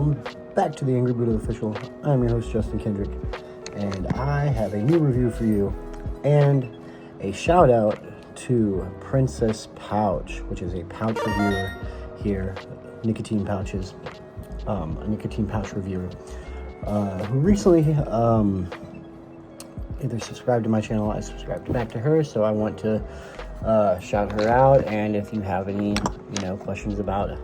Welcome back to the Angry Buddha Official. I'm your host, Justin Kendrick, and I have a new review for you and a shout out to Princess Pouch, which is a pouch reviewer here, nicotine pouches, a nicotine pouch reviewer, who recently either subscribed to my channel, I subscribed back to her, so I want to shout her out. And if you have any, questions about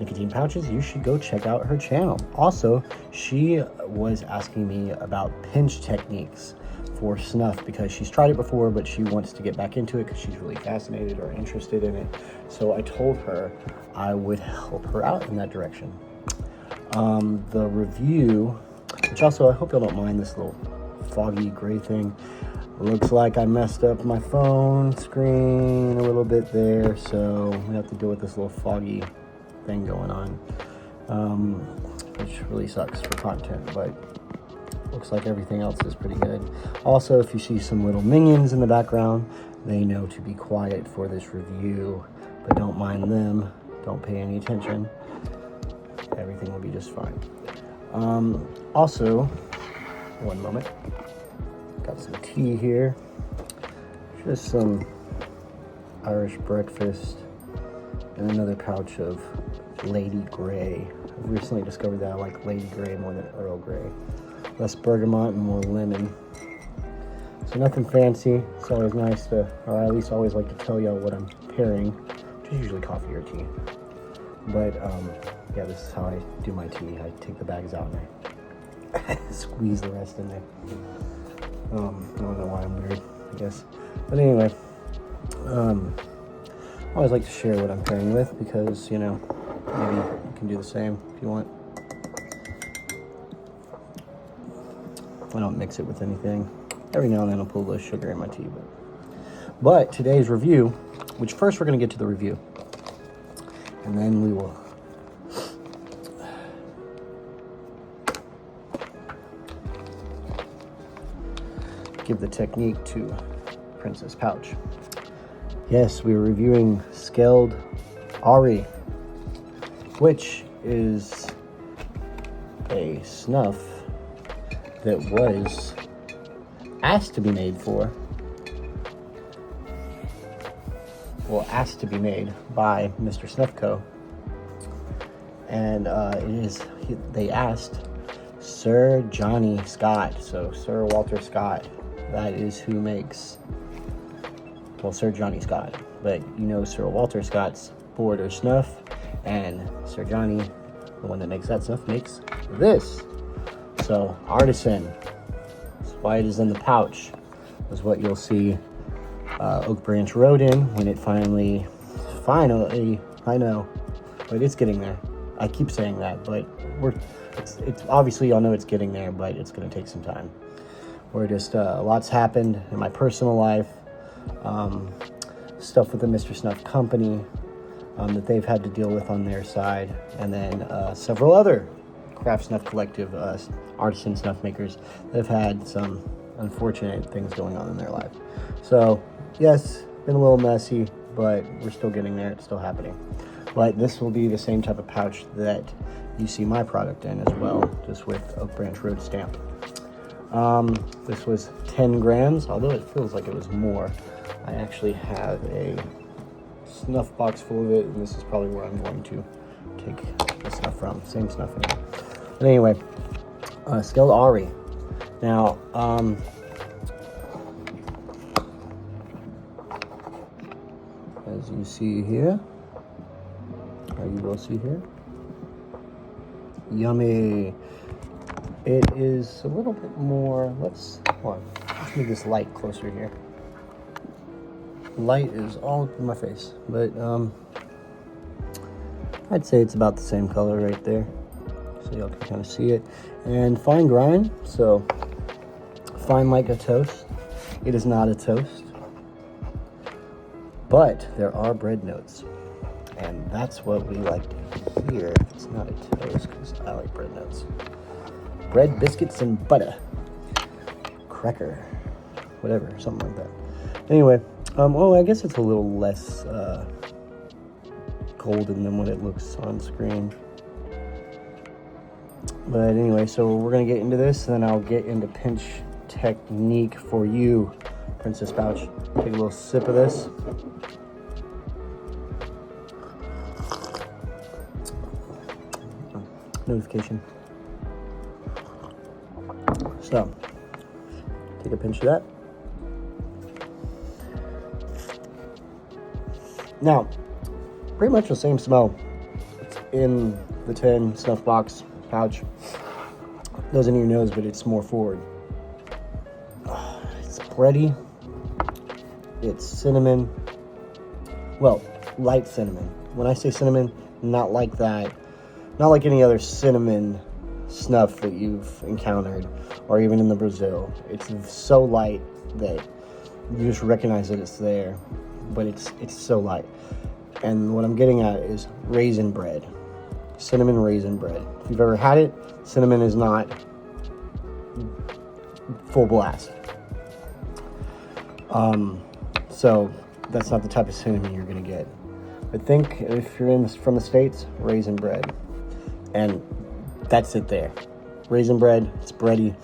nicotine pouches, you should go check out her channel. Also, she was asking me about pinch techniques for snuff because she's tried it before, but she wants to get back into it because she's really fascinated or interested in it. So I told her I would help her out in that direction. The review, which also I hope y'all don't mind this little foggy gray thing. Looks like I messed up my phone screen a little bit there, so we have to deal with this little foggy thing going on, which really sucks for content, but looks like everything else is pretty good. Also, if you see some little minions in the background, they know to be quiet for this review, but don't mind them, don't pay any attention. Everything will be just fine. Also, one moment. Got some tea here. Just some Irish breakfast and another pouch of Lady Grey. I've recently discovered that I like Lady Grey more than Earl Grey. Less bergamot and more lemon. So nothing fancy. It's always nice to, or I at least always like to tell y'all what I'm pairing, which is usually coffee or tea. But yeah, this is how I do my tea. I take the bags out and I squeeze the rest in there. I don't know why I'm weird, I guess. But anyway, I always like to share what I'm pairing with because, maybe you can do the same if you want. I don't mix it with anything. Every now and then I'll put a little sugar in my tea. But today's review, which first we're going to get to the review, and then we will give the technique to Princess Pouch. Yes, we are reviewing SKÖLD Orry, which is a snuff that was asked to be made by Mr. Snuff Co. And they asked Sir Johnny Scott, so Sir Walter Scott. That is who makes, Sir Johnny Scott. But Sir Walter Scott's board or snuff, and Sir Johnny, the one that makes that snuff, makes this. So, artisan. That's why it is in the pouch. Is what you'll see Oak Branch Road in when it finally, I know, but it's getting there. I keep saying that, but it's obviously y'all know it's getting there, but it's going to take some time. Where just lots happened in my personal life, stuff with the Mr. Snuff Company that they've had to deal with on their side, and then several other craft snuff collective artisan snuff makers that have had some unfortunate things going on in their life. So yes, been a little messy, but we're still getting there. It's still happening. But this will be the same type of pouch that you see my product in as well, just with Oak Branch Road stamp. This was 10 grams, although it feels like it was more. I actually have a snuff box full of it, and this is probably where I'm going to take the snuff from. Same snuff anyway. But anyway, SKÖLD Orry. Now, as you see here, or you will see here, yummy. It is a little bit more, let's make this light closer here. Light is all up in my face, but I'd say it's about the same color right there, so y'all can kind of see it. And fine grind, so fine like a toast. It is not a toast, but there are bread notes, and that's what we like to hear. It's not a toast because I like bread notes. Bread, biscuits, and butter. Cracker. Whatever, something like that. Anyway, I guess it's a little less golden than what it looks on screen. But anyway, so we're gonna get into this, and then I'll get into pinch technique for you, Princess Pouch. Take a little sip of this. Notification. So, take a pinch of that. Now, pretty much the same smell. It's in the tin snuff box pouch. Goes into your nose, but it's more forward. It's bready. It's cinnamon. Well, light cinnamon. When I say cinnamon, not like that. Not like any other cinnamon snuff that you've encountered, or even in the Brazil. It's so light that you just recognize that it's there, but it's so light. And what I'm getting at is raisin bread, cinnamon raisin bread. If you've ever had it, cinnamon is not full blast. So that's not the type of cinnamon you're gonna get. But think, if you're from the States, raisin bread. And that's it there. Raisin bread, it's bready.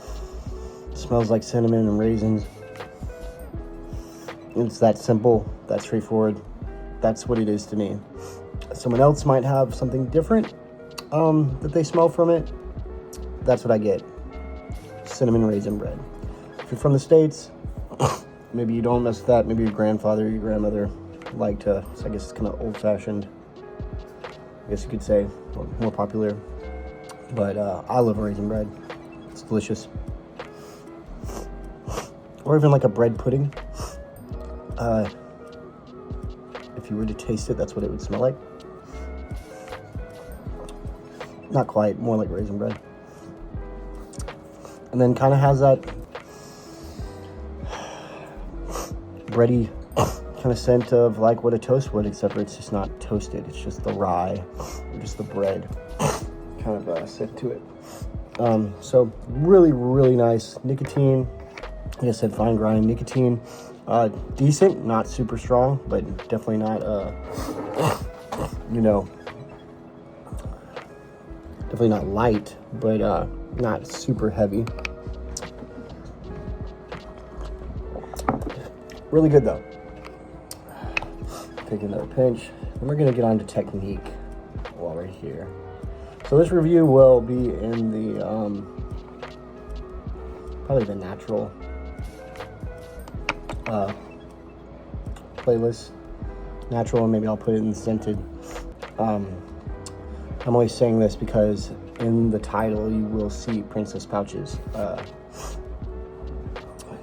It smells like cinnamon and raisins. It's that simple, that straightforward. That's what it is to me. Someone else might have something different that they smell from it. That's what I get. Cinnamon raisin bread. If you're from the States, maybe you don't mess with that. Maybe your grandfather, your grandmother liked to, so I guess it's kind of old-fashioned. I guess you could say, more popular. But I love raisin bread. It's delicious. Or even like a bread pudding. If you were to taste it, that's what it would smell like. Not quite, more like raisin bread. And then kind of has that bready kind of scent of like what a toast would, except for it's just not toasted. It's just the rye, or just the bread kind of scent to it. So really, really nice. Nicotine, like I said, fine grind nicotine. Decent, not super strong, but definitely not, definitely not light, but not super heavy. Really good though. Take another pinch, and we're gonna get on to technique while we're here. So this review will be in the probably the natural playlist. Natural, and maybe I'll put it in the scented. I'm only saying this because in the title you will see Princess Pouch's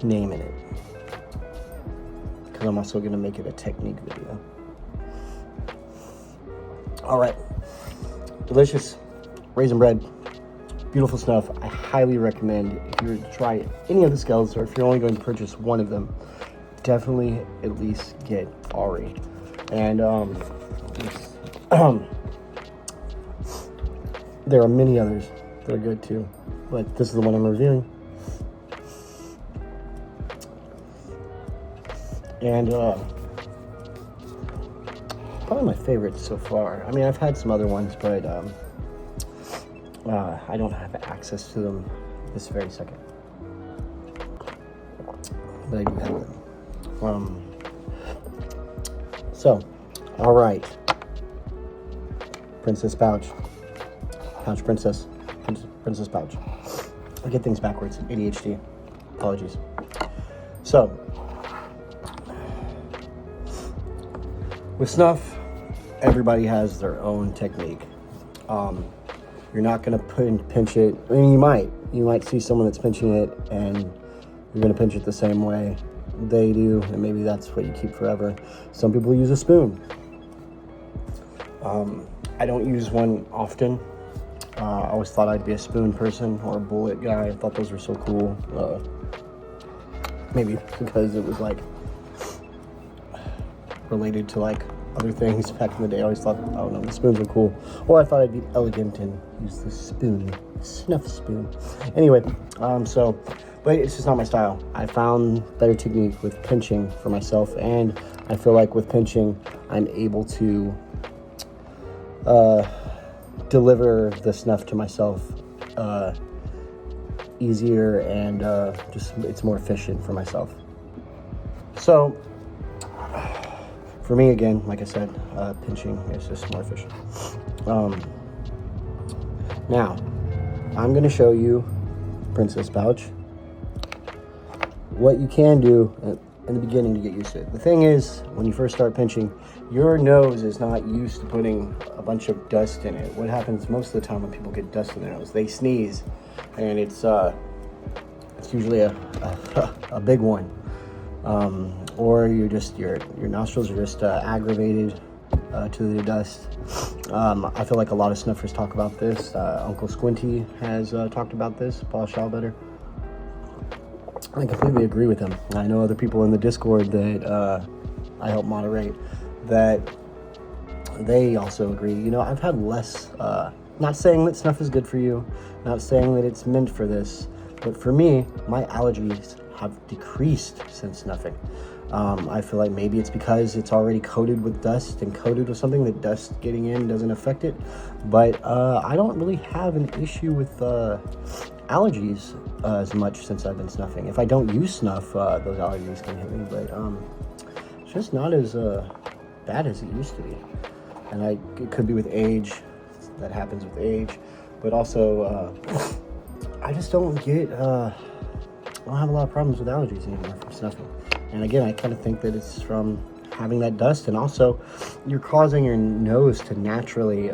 name in it, because I'm also going to make it a technique video. All right, delicious raisin bread, beautiful snuff. I highly recommend, if you were to try any of the SKÖLDs, or if you're only going to purchase one of them, definitely at least get Orry. And there are many others that are good too, but this is the one I'm reviewing. And probably my favorite so far. I mean, I've had some other ones, but I don't have access to them this very second. But I do have them. So, all right. Princess Pouch. Pouch Princess. Princess Pouch. I get things backwards. ADHD. Apologies. So, with snuff, everybody has their own technique. You're not going to pinch it. I mean, you might see someone that's pinching it, and you're going to pinch it the same way they do, and maybe that's what you keep forever. Some people use a spoon. I don't use one often. I always thought I'd be a spoon person or a bullet guy. I thought those were so cool. Maybe because it was like related to like other things back in the day. I always thought, I don't know, the spoons were cool. Or I thought I'd be elegant and use the spoon, snuff spoon. Anyway, but it's just not my style. I found better technique with pinching for myself, and I feel like with pinching, I'm able to deliver the snuff to myself easier and just it's more efficient for myself. So for me, again, like I said, pinching is just more efficient. Now I'm going to show you Princess Pouch. What you can do in the beginning to get used to it. The thing is, when you first start pinching, your nose is not used to putting a bunch of dust in it. What happens most of the time when people get dust in their nose, they sneeze, and it's usually a big one, or your nostrils are just aggravated to the dust. I feel like a lot of snuffers talk about this. Uncle Squinty has talked about this, Paul Schaubetter. I completely agree with him. I know other people in the Discord that I help moderate that they also agree. You know, I've had less, not saying that snuff is good for you, not saying that it's meant for this, but for me, my allergies have decreased since snuffing. I feel like maybe it's because it's already coated with dust and coated with something that dust getting in doesn't affect it, but I don't really have an issue with allergies as much since I've been snuffing. If I don't use snuff, those allergies can hit me, but it's just not as bad as it used to be. And it could be with age. That happens with age, but also I just don't get I don't have a lot of problems with allergies anymore from snuffing. And again, I kind of think that it's from having that dust, and also you're causing your nose to naturally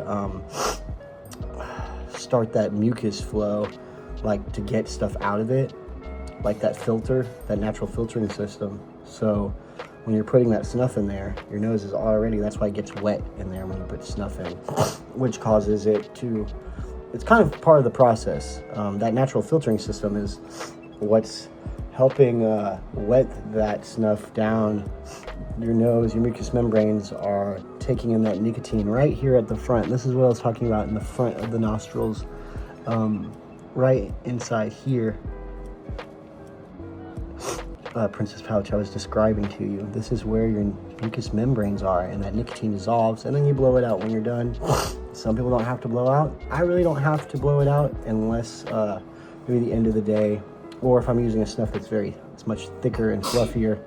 start that mucus flow, like to get stuff out of it, like that filter, that natural filtering system. So when you're putting that snuff in there, your nose is already, that's why it gets wet in there when you put snuff in, which causes it to, it's kind of part of the process. That natural filtering system is what's helping wet that snuff down. Your nose, your mucous membranes are taking in that nicotine right here at the front. This is what I was talking about in the front of the nostrils, right inside here. Princess Pouch I was describing to you. This is where your mucous membranes are, and that nicotine dissolves, and then you blow it out when you're done. Some people don't have to blow out. I really don't have to blow it out unless maybe the end of the day, or if I'm using a snuff that's it's much thicker and fluffier.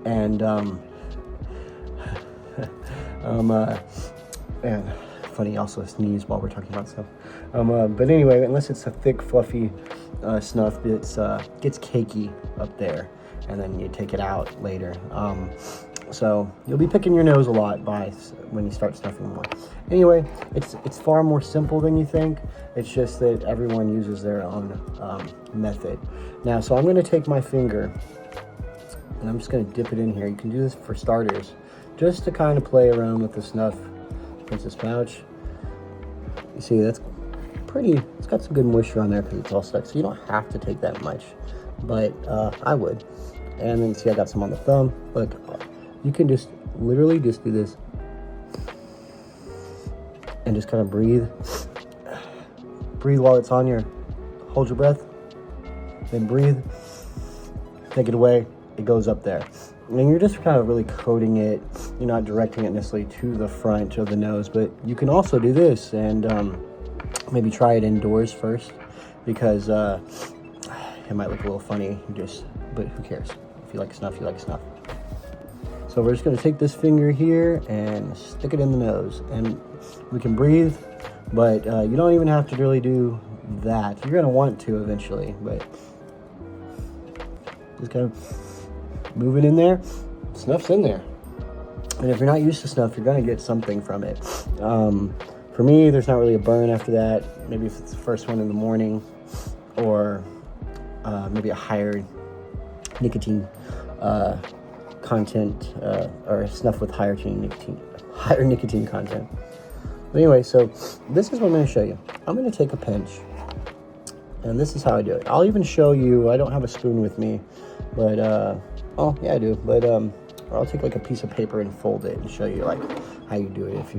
And and funny, also sneeze while we're talking about stuff. But anyway, unless it's a thick, fluffy snuff, it gets cakey up there, and then you take it out later. So you'll be picking your nose a lot when you start snuffing more. Anyway, it's far more simple than you think. It's just that everyone uses their own method. Now, so I'm going to take my finger, and I'm just going to dip it in here. You can do this for starters, just to kind of play around with the snuff. Princess Pouch. You see, that's pretty, it's got some good moisture on there because it's all stuck, so you don't have to take that much, but I would. And then see, I got some on the thumb. Look, you can just literally just do this and just kind of breathe while it's on your, hold your breath, then breathe, take it away, it goes up there. And you're just kind of really coating it. You're not directing it necessarily to the front of the nose, but you can also do this and maybe try it indoors first, because it might look a little funny, but who cares? If you like snuff, you like snuff. So we're just going to take this finger here and stick it in the nose, and we can breathe, but you don't even have to really do that. You're going to want to eventually, but just kind of move it in there. Snuff's in there. And if you're not used to snuff, you're going to get something from it. For me, there's not really a burn after that. Maybe if it's the first one in the morning, or maybe a higher nicotine content, or a snuff with higher nicotine content. But anyway, so this is what I'm going to show you. I'm going to take a pinch, and this is how I do it. I'll even show you. I don't have a spoon with me, but oh yeah, I do. But or I'll take like a piece of paper and fold it and show you like how you do it if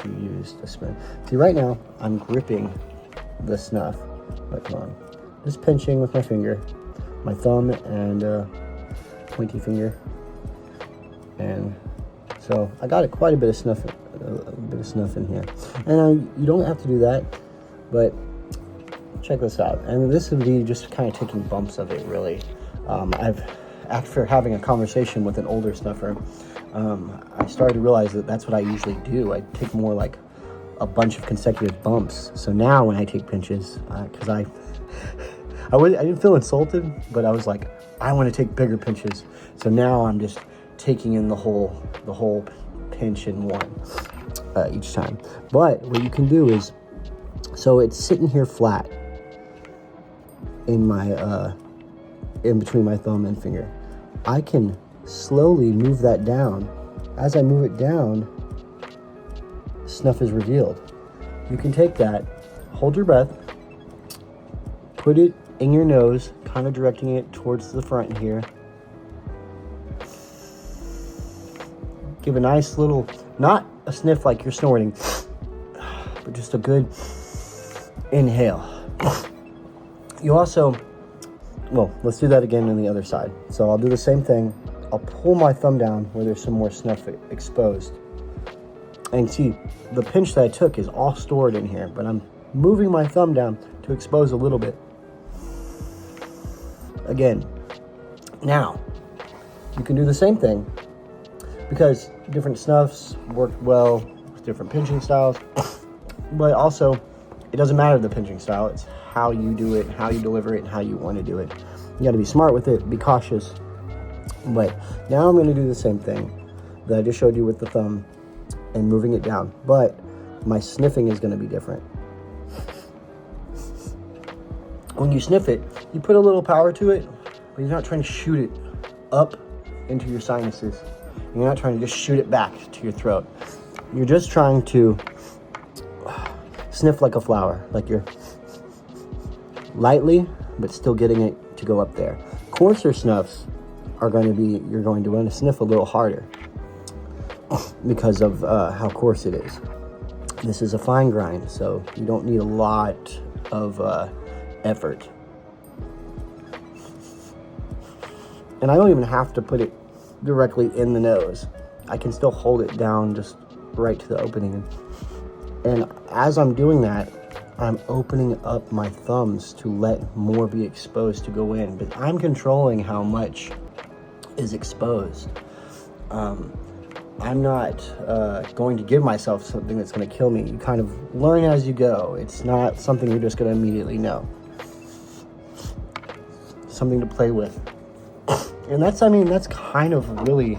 you use the spoon. See, right now I'm gripping the snuff. But come on, just pinching with my finger, my thumb and pointy finger. And so I got quite a bit of snuff in here. And you don't have to do that. But check this out. And this would be just kind of taking bumps of it, really. After having a conversation with an older snuffer, I started to realize that that's what I usually do. I take more like a bunch of consecutive bumps. So now when I take pinches, because I didn't feel insulted, but I was like, I want to take bigger pinches. So now I'm just taking in the whole pinch in one each time. But what you can do is, so it's sitting here flat in my in between my thumb and finger. I can slowly move that down. As I move it down, snuff is revealed. You can take that, hold your breath, put it in your nose, kind of directing it towards the front here. Give a nice little, not a sniff like you're snorting, but just a good inhale. You also, well, let's do that again on the other side. So I'll do the same thing. I'll pull my thumb down where there's some more snuff exposed. And see, the pinch that I took is all stored in here, but I'm moving my thumb down to expose a little bit. Again, now, you can do the same thing because different snuffs work well with different pinching styles, but also, it doesn't matter the pinching style. It's how you do it, how you deliver it, and how you want to do it. You got to be smart with it, be cautious. But now I'm going to do the same thing that I just showed you with the thumb and moving it down. But my sniffing is going to be different. When you sniff it, you put a little power to it, but you're not trying to shoot it up into your sinuses. You're not trying to just shoot it back to your throat. You're just trying to sniff like a flower, like you're lightly, but still getting it to go up there. Coarser snuffs are going to be, you're going to want to sniff a little harder because of how coarse it is. This is a fine grind, so you don't need a lot of effort. And I don't even have to put it directly in the nose. I can still hold it down just right to the opening. And as I'm doing that, I'm opening up my thumbs to let more be exposed to go in. But I'm controlling how much is exposed. I'm not going to give myself something that's going to kill me. You kind of learn as you go. It's not something you're just going to immediately know. Something to play with. And that's kind of really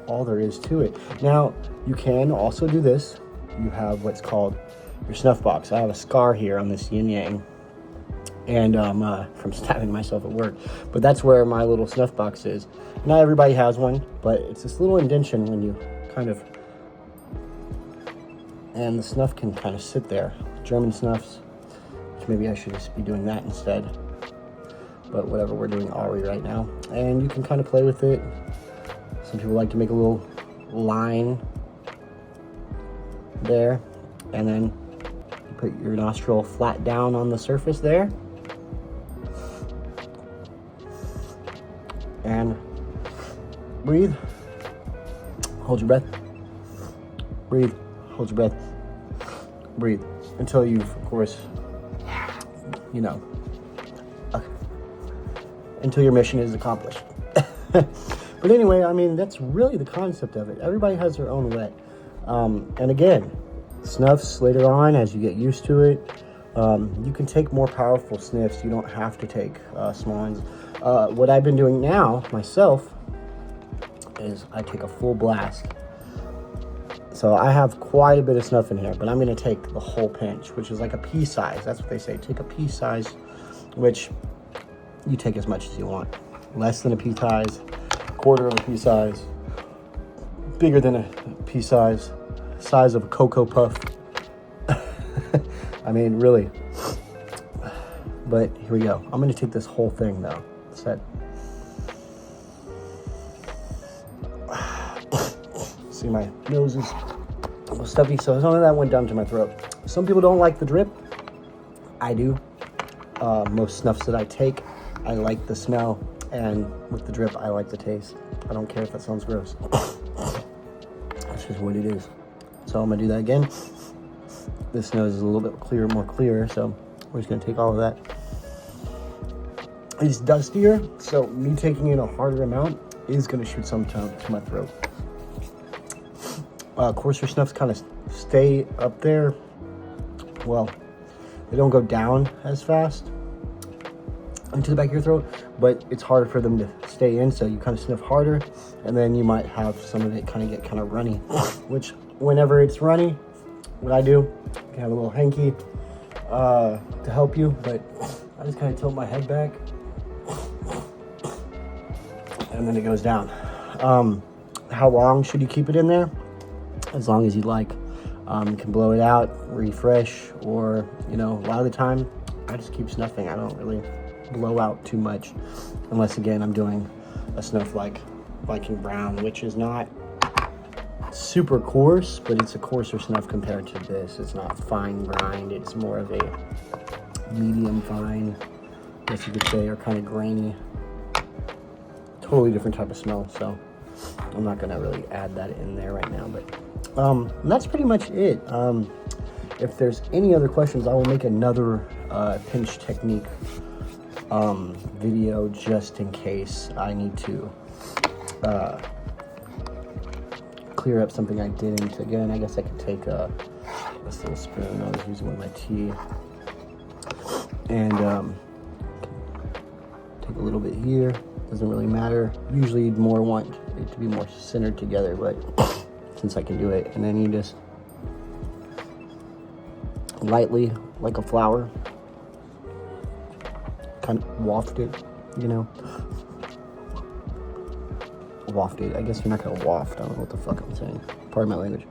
all there is to it. Now, you can also do this. You have what's called your snuff box. I have a scar here on this yin yang, and from stabbing myself at work. But that's where my little snuff box is. Not everybody has one, but it's this little indentation when you kind of, and the snuff can kind of sit there. German snuffs, which maybe I should just be doing that instead. But whatever, we're doing Orry right now. And you can kind of play with it. Some people like to make a little line there, and then you put your nostril flat down on the surface there, and breathe, hold your breath, breathe, hold your breath, breathe, until you've, of course, until your mission is accomplished. But anyway, I mean, that's really the concept of it. Everybody has their own way. And again, snuffs later on, as you get used to it, you can take more powerful sniffs. You don't have to take small ones. What I've been doing now, myself, is I take a full blast. So I have quite a bit of snuff in here, but I'm going to take the whole pinch, which is like a pea size. That's what they say. Take a pea size, which you take as much as you want. Less than a pea size, quarter of a pea size, bigger than a pea size of a Cocoa Puff. I mean, really. But here we go. I'm going to take this whole thing, though. Set. See, my nose is a little stuffy, so some of that went down to my throat. Some people don't like the drip. I do. Most snuffs that I take, I like the smell, and with the drip, I like the taste. I don't care if that sounds gross. That's just what it is. So I'm gonna do that again. This nose is a little bit more clear, so we're just gonna take all of that. It's dustier, so me taking in a harder amount is gonna shoot some to my throat. Coarser snuffs kind of stay up there. Well, they don't go down as fast into the back of your throat, but it's harder for them to stay in, so you kind of sniff harder, and then you might have some of it kind of get kind of runny, which whenever it's runny, what I do, I have a little hanky to help you, but I just kind of tilt my head back, and then it goes down. How long should you keep it in there? As long as you like. You can blow it out, refresh, or, you know, a lot of the time, I just keep snuffing. I don't really blow out too much, unless, again, I'm doing a snuff like Viking Brown, which is not super coarse, but it's a coarser snuff compared to this. It's not fine grind. It's more of a medium fine, I guess you could say, or kind of grainy. Totally different type of smell, so I'm not going to really add that in there right now, but and that's pretty much it. If there's any other questions, I will make another pinch technique video just in case I need to clear up something I didn't. Again, I guess I could take this little spoon. I was using with my tea, and take a little bit here. Doesn't really matter. Usually you'd more want it to be more centered together, but since I can do it, and then you just lightly, like a flower, kind of waft it, you know. Waft it. I guess you're not gonna waft. I don't know what the fuck I'm saying. Pardon my language.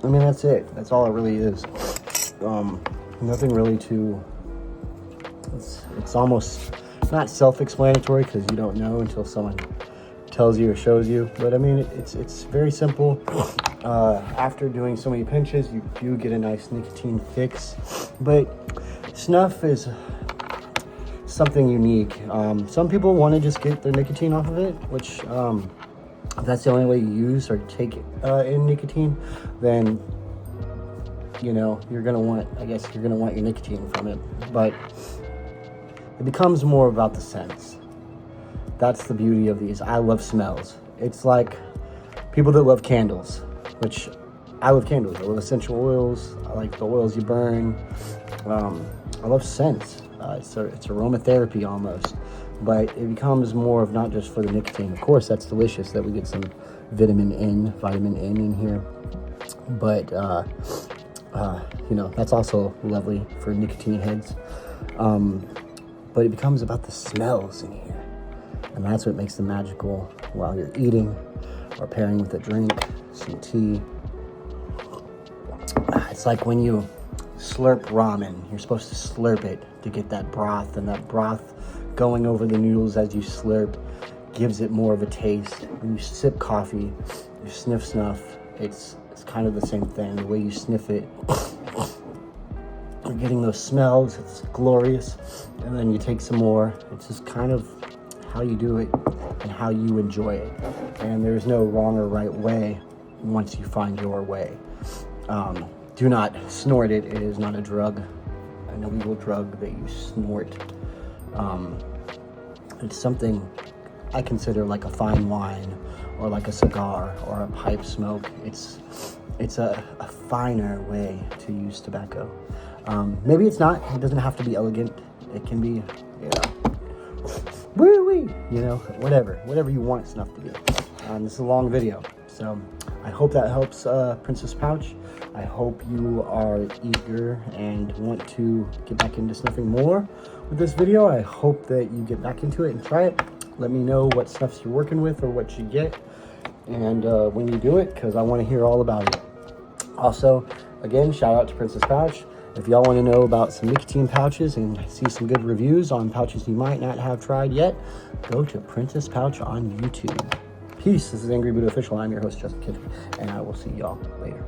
I mean, that's it. That's all it really is. Nothing really too. It's almost not self-explanatory, because you don't know until someone tells you or shows you. But I mean, it's very simple. After doing so many pinches, you do get a nice nicotine fix. But snuff is something unique. Some people want to just get their nicotine off of it, which if that's the only way you use or take in nicotine, then, you know, you're gonna want your nicotine from it. But it becomes more about the scents. That's the beauty of these. I love smells. It's like people that love candles, which I love candles. I love essential oils. I like the oils you burn. I love scents. It's aromatherapy almost, but it becomes more of not just for the nicotine. Of course, that's delicious that we get some vitamin N in here, but you know, that's also lovely for nicotine heads. But it becomes about the smells in here, and that's what makes them magical while you're eating or pairing with a drink, some tea. It's like when you slurp ramen, you're supposed to slurp it to get that broth, and that broth going over the noodles as you slurp gives it more of a taste. When you sip coffee, you sniff snuff, it's kind of the same thing. The way you sniff it, you're getting those smells. It's glorious. And then you take some more. It's just kind of how you do it and how you enjoy it. And there's no wrong or right way once you find your way. Do not snort it. It is not a drug, an illegal drug that you snort. It's something I consider like a fine wine, or like a cigar, or a pipe smoke. It's a finer way to use tobacco. Maybe it's not. It doesn't have to be elegant. It can be, woo-wee, whatever you want snuff to be. This is a long video, so I hope that helps, Princess Pouch. I hope you are eager and want to get back into snuffing more with this video. I hope that you get back into it and try it. Let me know what snuffs you're working with or what you get, and when you do it, because I want to hear all about it. Also, again, shout out to Princess Pouch. If y'all want to know about some nicotine pouches and see some good reviews on pouches you might not have tried yet, go to Princess Pouch on YouTube. Peace. This is Angry Buddha Official. I'm your host, Justin Kidd, and I will see y'all later.